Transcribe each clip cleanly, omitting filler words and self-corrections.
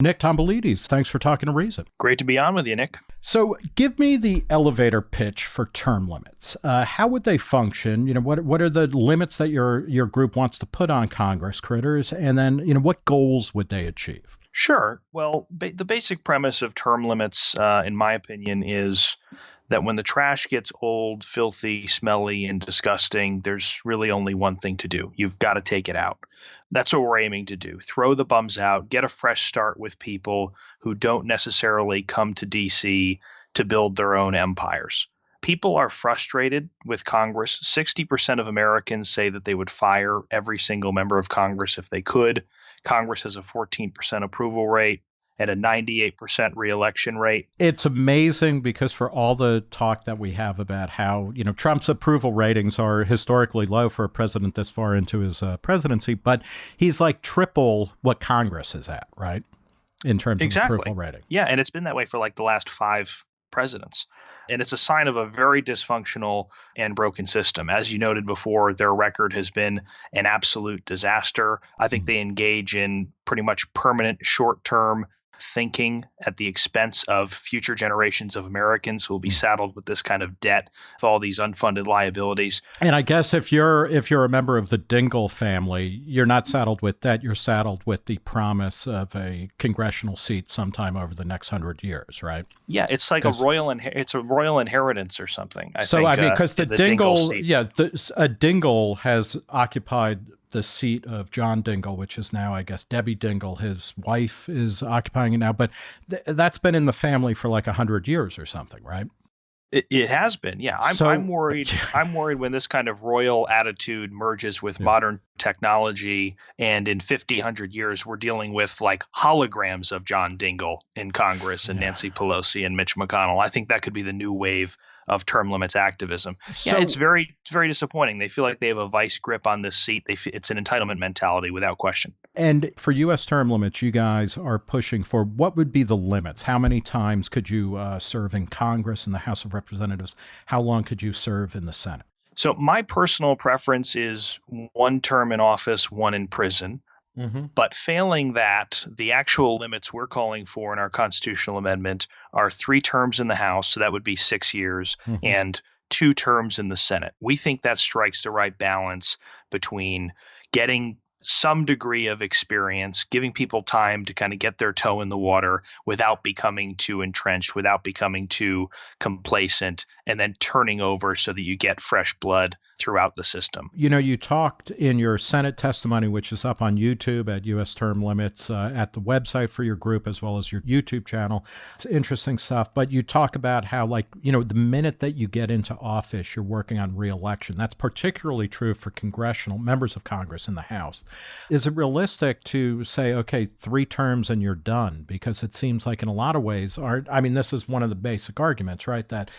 Nick Tomboulides, thanks for talking to Reason. Great to be on with you, Nick. So give me the elevator pitch for term limits. How would they function? What are the limits that your group wants to put on Congress critters? And then, what goals would they achieve? Sure. Well, the basic premise of term limits, in my opinion, is that when the trash gets old, filthy, smelly, and disgusting, there's really only one thing to do. You've got to take it out. That's what we're aiming to do. Throw the bums out, get a fresh start with people who don't necessarily come to D.C. to build their own empires. People are frustrated with Congress. 60% of Americans say that they would fire every single member of Congress if they could. Congress has a 14% approval rate and a 98% reelection rate. It's amazing because for all the talk that we have about how, Trump's approval ratings are historically low for a president this far into his presidency, but he's like triple what Congress is at, right? In terms of approval rating. Yeah, and it's been that way for like the last 5 presidents. And it's a sign of a very dysfunctional and broken system. As you noted before, their record has been an absolute disaster. I think they engage in pretty much permanent short-term thinking at the expense of future generations of Americans who will be saddled with this kind of debt, with all these unfunded liabilities. And I guess if you're a member of the Dingell family, you're not saddled with debt. You're saddled with the promise of a congressional seat sometime over the next 100 years, right? Yeah, it's like a royal inheritance or something. Because the Dingell, a Dingell has occupied the seat of John Dingell, which is now, I guess, Debbie Dingell. His wife is occupying it now, but that's been in the family for like 100 years or something, right? It has been, yeah. I'm worried. I'm worried when this kind of royal attitude merges with modern technology, and in 50, 100 years, we're dealing with like holograms of John Dingell in Congress and Nancy Pelosi and Mitch McConnell. I think that could be the new wave of term limits activism. It's very disappointing. They feel like they have a vice grip on this seat. It's an entitlement mentality without question. And for U.S. term limits, you guys are pushing for what would be the limits? How many times could you serve in Congress and the House of Representatives? How long could you serve in the Senate? So my personal preference is 1 term in office, 1 in prison. Mm-hmm. But failing that, the actual limits we're calling for in our constitutional amendment are 3 terms in the House, so that would be 6 years, and 2 terms in the Senate. We think that strikes the right balance between getting some degree of experience, giving people time to kind of get their toe in the water without becoming too entrenched, without becoming too complacent, and then turning over so that you get fresh blood throughout the system. You talked in your Senate testimony, which is up on YouTube at U.S. Term Limits, at the website for your group, as well as your YouTube channel. It's interesting stuff, but you talk about how, the minute that you get into office, you're working on re-election. That's particularly true for congressional members of Congress in the House. Is it realistic to say, okay, 3 terms and you're done? Because it seems like in a lot of ways, this is one of the basic arguments, right? That,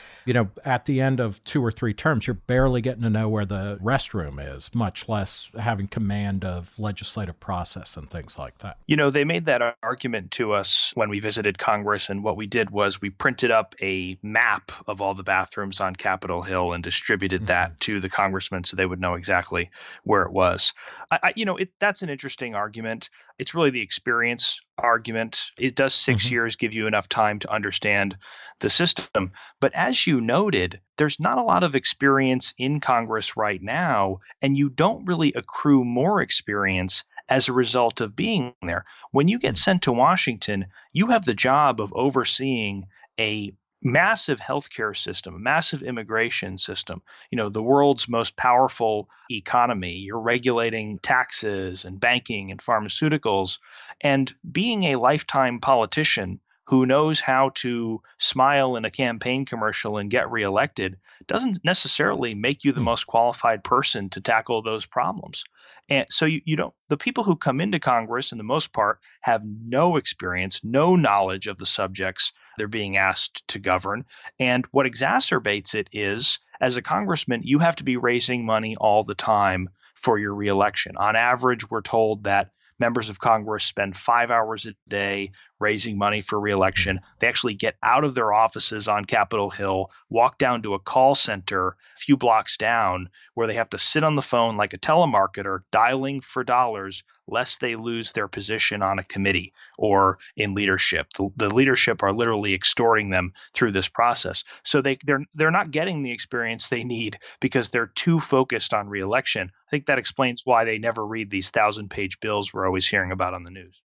at the end of 2 or 3 terms, you're barely getting to know where the restroom is, much less having command of legislative process and things like that. They made that argument to us when we visited Congress, and what we did was we printed up a map of all the bathrooms on Capitol Hill and distributed that to the congressmen so they would know exactly where it was. That's an interesting argument. It's really the experience argument. It does 6 years give you enough time to understand the system. But as you noted, there's not a lot of experience in Congress right now, and you don't really accrue more experience as a result of being there. When you get sent to Washington, you have the job of overseeing a massive healthcare system, a massive immigration system, the world's most powerful economy. You're regulating taxes and banking and pharmaceuticals. And being a lifetime politician who knows how to smile in a campaign commercial and get reelected doesn't necessarily make you the most qualified person to tackle those problems. And so the people who come into Congress, in the most part, have no experience, no knowledge of the subjects they're being asked to govern. And what exacerbates it is, as a congressman, you have to be raising money all the time for your reelection. On average, we're told that members of Congress spend 5 hours a day raising money for reelection. They actually get out of their offices on Capitol Hill, walk down to a call center a few blocks down where they have to sit on the phone like a telemarketer, dialing for dollars, lest they lose their position on a committee or in leadership. The leadership are literally extorting them through this process. So they're not getting the experience they need because they're too focused on reelection. I think that explains why they never read these 1,000-page bills we're always hearing about on the news.